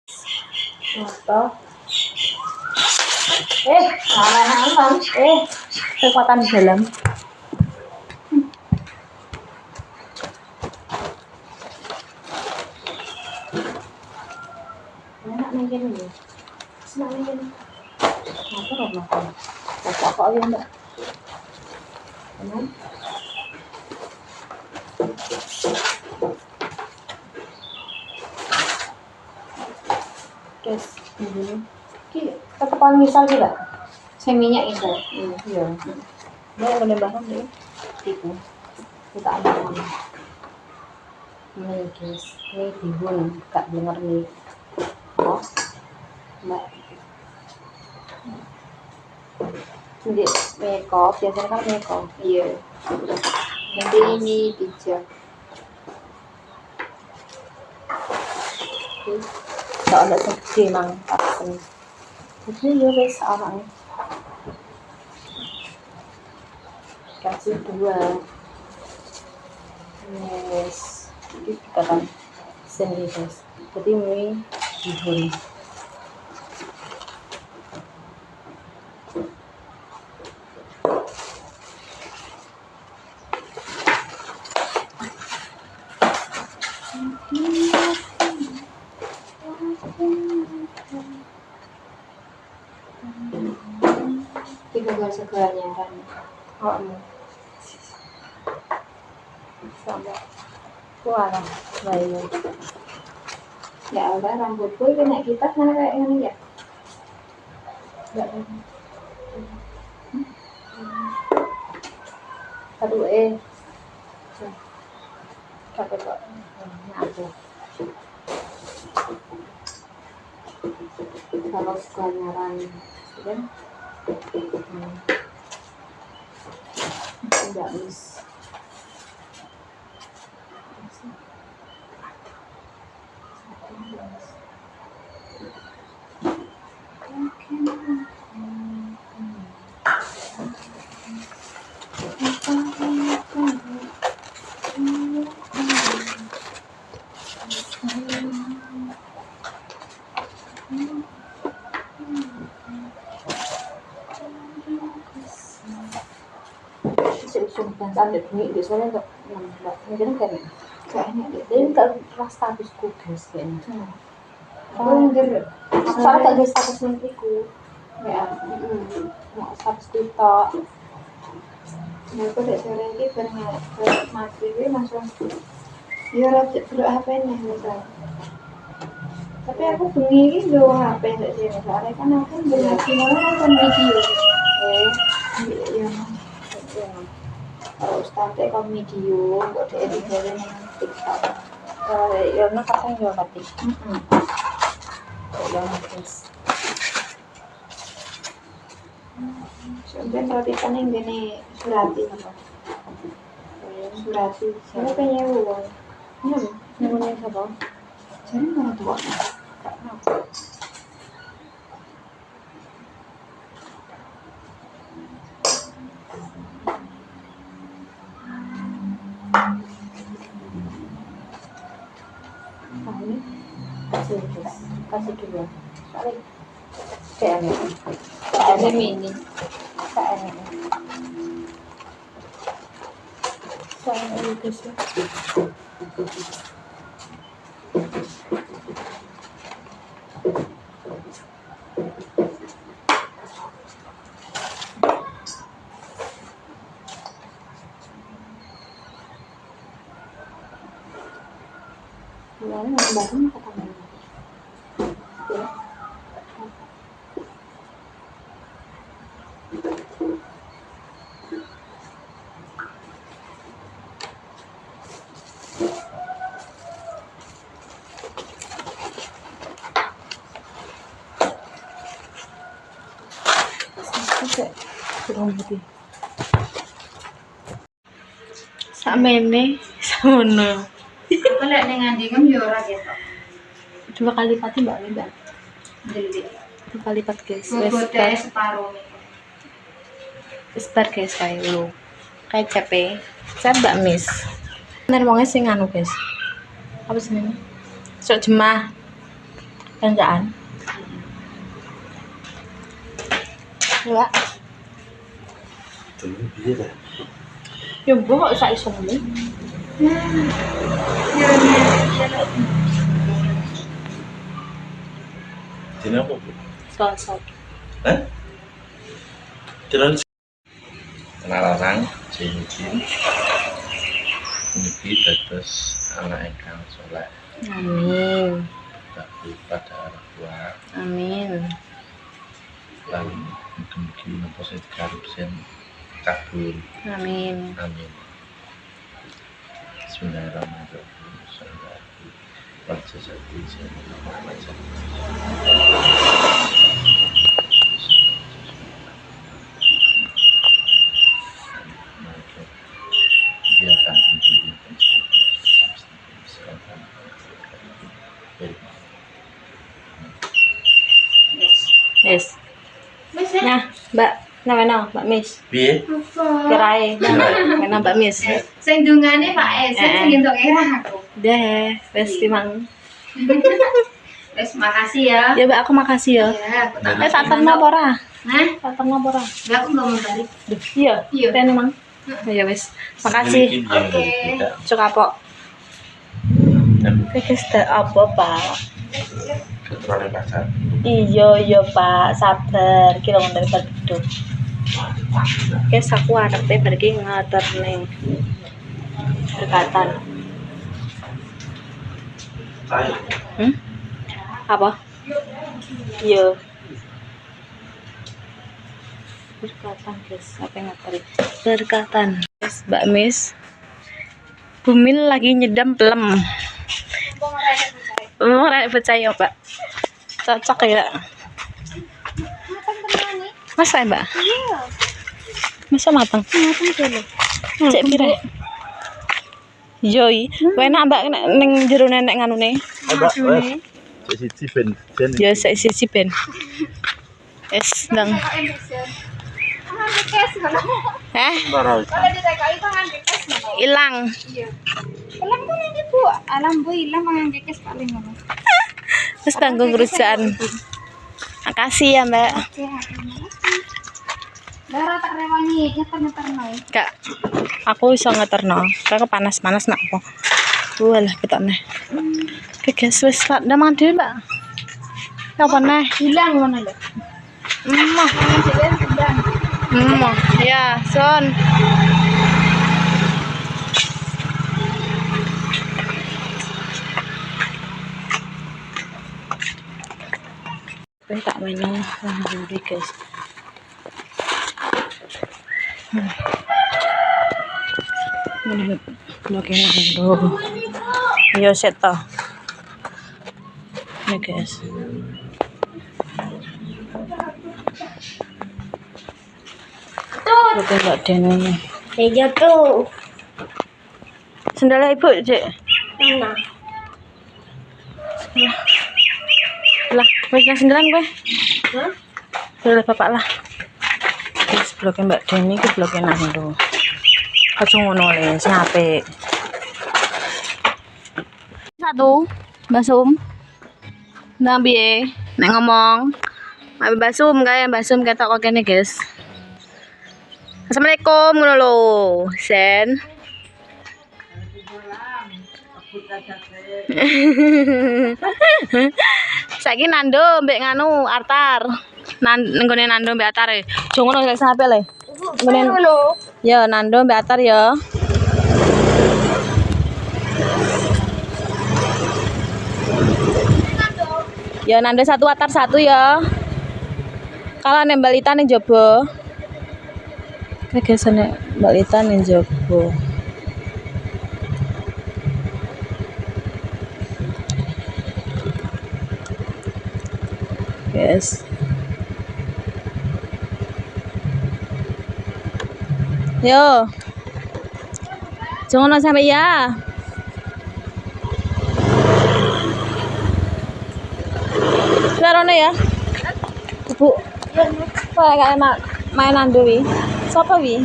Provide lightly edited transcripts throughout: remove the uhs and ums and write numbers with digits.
Atau salah kekuatan dalam. Enak nih gini. Senang nih gini. Apa roh makan? Apa ya mbak? Teman. Guys, ini. Tetepan misal juga. Saya minyak itu. Iya. Dia boleh bahkan deh. Itu. Kita ambil. Ini guys, ini bihun, gak denger nih. Oh, mbak. Jadi makeup, biasanya kan makeup. Iya. Nanti ini pijak. Soalnya segede mang pasen. Jadi ya guys, orangnya. Kasih 2. Yes. Ini kan sendiri guys. Jadi ini bihun. Tiga segalanya kan. Oh, sama kuala bayu ya udah rambutku kena kita sana kayak gini ya enggak aduh pakai kok aku kalau suka nyaran dan tidak mis sampai bunyi di sana untuk mungkin kayaknya dia nggak kelas statusku guys kayaknya soalnya tak ada status mentiku ya mau status kita ya aku udah sore ini pernah mati langsung ya rajin dulu HP-nya misalnya tapi aku bengi ini dulu HP nggak sih soalnya kan aku bengi kan video ya kalau stante kan video buat editing TikTok ya nak pasang juga batik ya guys sebenarnya kalau ikan yang gini surati apa surati siapa pengen uang namanya siapa jadi mana tuh kasih dulu kayaknya mini kayaknya soalnya itu sih bulannya masih baru kata mana ya kurang putih samene samono aku lihat dengan dingin jora gitu 2 kali lipat mbak Linda jadi 2 kali lipat guys separuh Isbar guys kayak lu kayak capek saya mbak miss bener wongnya sing anu guys apa sih ini sok jemah Kanjaan. Ya. Dulu piye ta? Yo mbok kok sak iso ngene. Dina apa, Bu? Sosok. Hah? Jalan larang Jinjin niki dados anak ingkang saleh Amin. bakti pada orang tua Amin. lan mugi-mugi menapa sing dikarepsen kabul. Amin. Amin. Bismillahirrahmanirrahim. Sallallahu Muhammad. Yes. Nah, Mbak, Mbak Miss. Piye? Kirae, nah, Mbak Miss. Sing dungane Pak Esen sing entuk era aku. Deh, wes timang. Wes makasih ya. Ya, Mbak, aku makasih ya. Ya, aku tak Tak terima apa ora? Hah? Tak terima apa ora? Enggak aku enggak mau balik. Duh, iya. Iya. Rene mang. Ya wes. Makasih. Oke. Cukapok. Wis apa, Pak? Keturunan pasar. Iya, Pak. Sabar. Ki lho dari Badung. Kes aku arepe bar iki ngatur ning Dekatan. Ayo. Apa? Iya. Berkatan, guys. Apa yang ngatur? Berkatan. Guys, Mbak Miss. Bumil lagi nyedam pelem. Oh, rek percaya, Pak. Cocok ya. Masa, Mbak? Iya. Masa matang? Matang dulu. Cek pira? Yoi, enak Mbak ning jero nenek nganune. Mbak, wes. Siji ben. Ya sik ben. Es ndang. Ora. Ilang. Ilang kan ini Bu. Alam Bu ilang mangan kekes paling ngono. Wis tanggung kerjaan. Makasih ya, Mbak. Oke. Dara tak rewani nyeter-nyeterno. Kak, aku iso ngeterno. Kak panas-panas nak apa? Walah ketokne. Oke, guys, wis tak ndang dhewe, Mbak. Kapan neh? Hilang ngono lho. Emah. Mangan hilang. Emah. Ya, Son. Tak mainan dulu guys. Ini bloknya dulu. Yo set toh. Ini guys. Bloknya enggak dene. Iya tuh. Sendalnya Ibu, Cek. Nah. Lah, wis nang sendalan kowe. Hah? Boleh Bapak lah. Wis bloknya Mbak Deni iki bloknya nang ndo. Aja ngono le, sing apik. Satu, Mbak Sum. Nah, piye? Nek ngomong. Mbak Sum kae, Mbak Sum ketok kok kene, guys. Assalamualaikum ngono lho, Sen. Saiki Nando mbek nganu Artar. Nenggone Nando mbek Artar e. Jo ngono sing sampe le. Ngene lho. Ya Nando mbek Artar ya. Ya Nando satu Artar satu ya. Kalau nek Balita ning jaba. Kegesane Balita ning jaba. Yes. Yo. Jangan sampai ya. Sarone ya. Bu. Kok gak enak mainan wi. Sapa wi?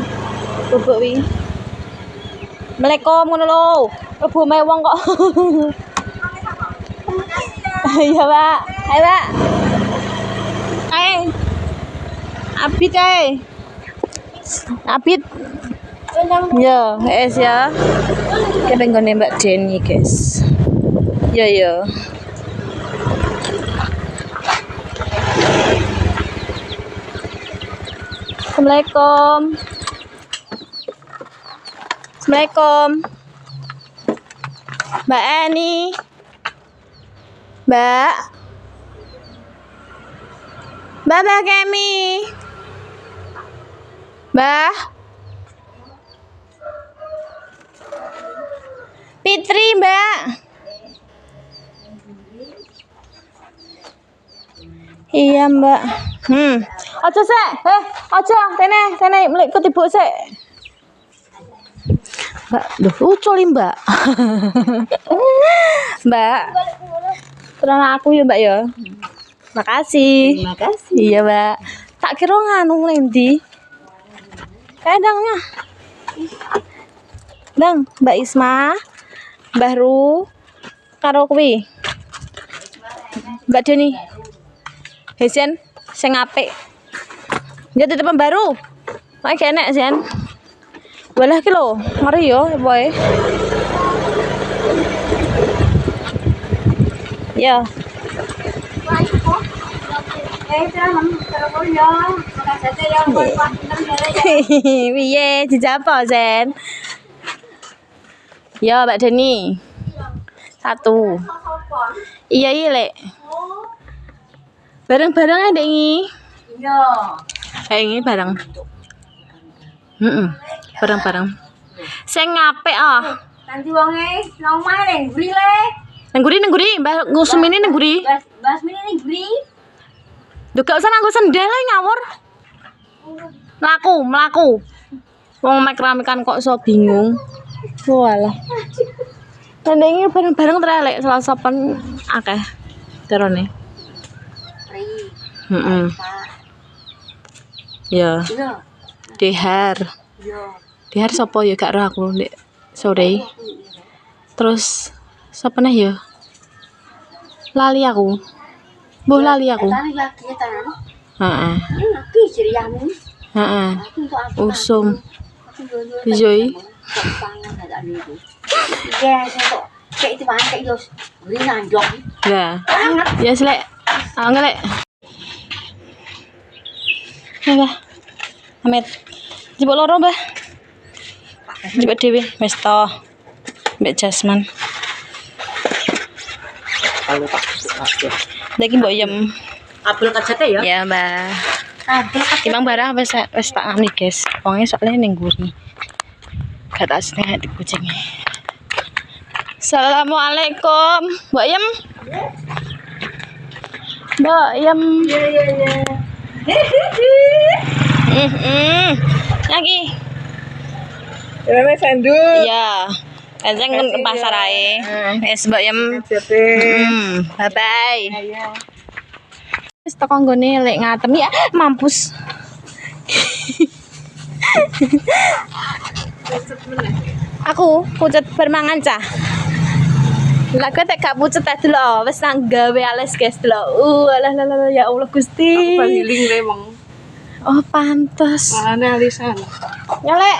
Bubuk wi. Assalamualaikum ngono lho. Ibu mewong kok. Iya, Pak. Ayo, Mbak. Ayo. Abid ae. Abid. Yo, es ya. Kita pengen Mbak Denny, guys. Yo. Assalamualaikum. Assalamualaikum. Mbak Eni. Mbak Kemi. Mbak Fitri, Mbak. Iya, Mbak. Aja sik. Aja. Tene mlek ikut ibu sik. Mbak, lucu Mbak. Mbak. Terus aku ya, Mbak ya. Makasih. Terima kasih. Iya, Mbak. Tak kira nganu ngendi. Kadangnya. Dang, Mbak Isma, Mbah Ru, karo kuwi. Mbak Deni. Hesen sing apik. Ya titipan baru. Nek enek Sen. Walah ki lho, mari yo boy. Ya. Piye dijapa Sen? Ya Mbak Deni. 1. Iya Lek. Bareng-bareng ada ini. Iya. Ini bareng. Bareng-bareng. Sing ngapik Nanti wonge nang omahe ning nguri le. Nang guri, Mbah ngusum ini nang guri. Bas mini ning nguri. Duh gak usah nganggo sendal ae ngawur. Mlaku. Wong mek ramekan kok iso bingung. Walah. Nang bareng-bareng trelek Selasa pen akeh terone. Ya. Dehar. Dehar sapa ya gak roh aku ndek sore. Terus sapa neh ya? Lali aku. Mbuh lali aku. Heeh. Iki jeriyamu. Heeh. Usum. Bijoi. Ya, kok kayak itu mana kayak jos. Nguri nanjok. Ya. Ya selek. Ngelek. Mbah. Amit. Jebok loro, Mbah. Jebok dhewe wis to. Mbak Jasman. Lagi mbok yem. Kabel kacete ya? Ya, Mbah. Kabel Timbang barang wis tak ngani, guys. Wonge soalnya ning nguri. Gak tak setengah di kucing. Assalamualaikum. Mbak Yem. Mbak Yem. Lagi. Rene sandul. Iya. Kanjeng ke pasar ae. Wis Mbak Yem. Bye bye. Wis teko nggone lek ngatem ya mampus. Aku pucet bermangan cah. Lah kok tak gak pucet ta delok wis nang gawe alis guys delok. Alah ya Allah Gusti. Aku healing remong. Oh pantes. Malane alisan. Ya lek.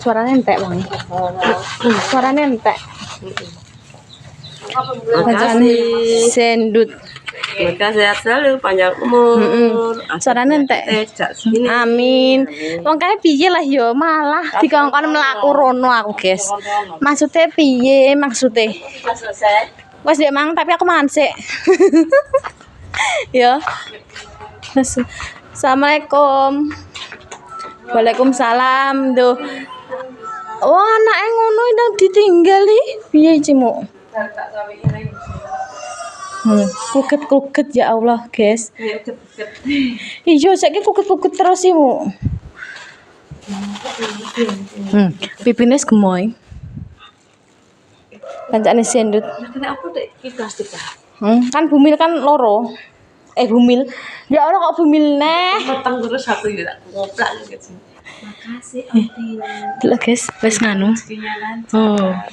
Suaranya entek bang. Suaranya entek. Bacaan sendut. Semoga sehat selalu, panjang umur. Suaranya entek. Amin. Wong kae piye lah yo malah dikongkon mlaku rono aku, guys. Maksudnya piye maksudnya? Selesai. Wes ndek mang tapi aku mangan sik. Ya. Assalamualaikum. Waalaikumsalam. Duh. Oh, anake ngono ndang ditinggali. Piye cimuk? Kuket ya Allah, guys. Iya, saiki kuket terus sih, Mu. Pipine gemoy. Kancane sendut. Kena apa dek iki plastik ta? Kan bumil kan loro. Bumil. Ya Allah kok bumil neh. Potong terus satu ya tak ngoplak gitu. Makasih Ontin. Delok guys, wis nganu. Rezekinya lancar.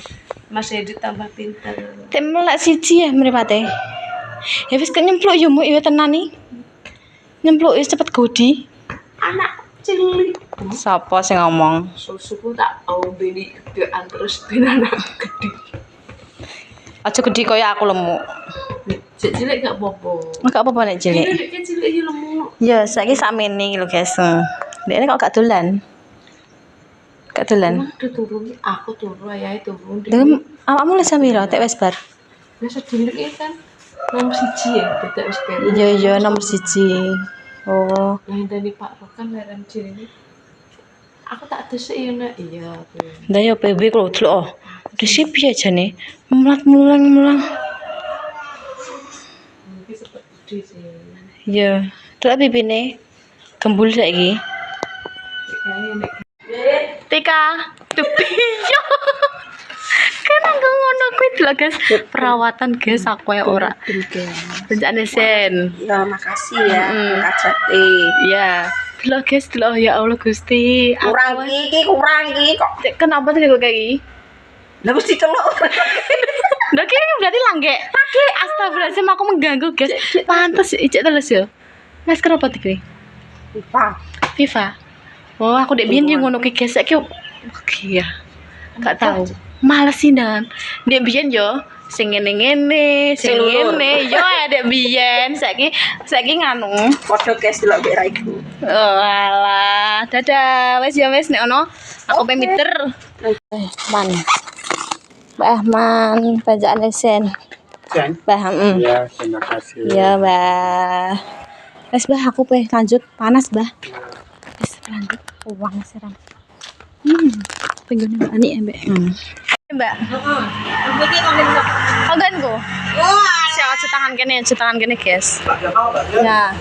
Mas Edit tambah pinter. Tem melak siji ya mripate. Ya wis kok nyempluk yo mu iya tenan nih. Nyempluk wis cepet godi. Anak cilik. Sapa sing ngomong? Susuku tak ombeni gedean terus ben anak gede. Aja gede kaya aku lemu. Cek cilik gak apa-apa. Enggak apa-apa nek cilik. Ini dek cilik iki lemu. Ya, saiki sakmene iki lho, guys. Dekne kok gak dolan. Gak dolan. Udah turun, aku turun, ayahe turun. Lha awakmu les samira tek wis bar. Biasa cilik iki kan nomor 1 ya, beda wis kere. Iya nomor 1. Oh, Lah dari Pak Rokan leren cilik. Aku tak desek ya nak. Iya. ndak yo PB kok delok. Oh. Dhisik piye jane? Mulang. Mungkin sempat gede sih. Iya, delok pipine. Gembul saiki. Kayaknya nek Tika, tupiyo. Kan aku ngono kuwi delok guys. Perawatan guys aku ya ora. Bencane sen. ya makasih ya, Mm-mm. kacate. Iya. Delok guys, delok ya Allah Gusti. Kurang iki kok. Kenapa sih kok kayak gini? Lah mesti celuk. Nah, kira berarti langge. Astagfirullahaladzim, aku mengganggu, guys. Pantes, ijek terus ya. Mas, kenapa tiga? FIFA. Oh, aku dek biyen yo ngono ki, guys. Saiki oke ya. Gak tahu. Males sih dan. Dek biyen yo sing ngene-ngene, sing ngene. Yo dek biyen. Saiki nganu. Padha guys delok mbek raiku. Oh, alah. Dadah. Wes ya wes nek ono aku pemiter. Man. Mbak Ahman, bacaan lesen. Jan. Mbah, Ya, terima kasih. Iya, Mbah. Wes, Mbah, aku pe lanjut panas, Mbah. Wes lanjut uang seram. Pengen Mbak Ani mbak. Mbak. Iki konten kok. Oganku. Wah, Siapa tangan kene, guys. Ya.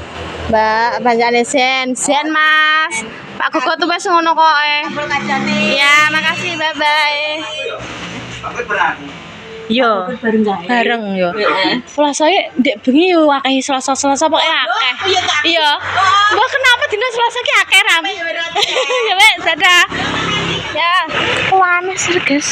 Mbak, bacaan lesen. Sen, Mas. Pak Koko tuh wes ngono kok kacane. Ya, makasih. Bye-bye. Aku berani. Yo. Bareng gawe. Bareng yo. Selasa ndek bengi yo akeh Selasa pokoke akeh. Iya. Mbah kenapa dina Selasa ki akeh ram? Ya wes, dadah. Ya, panas guys.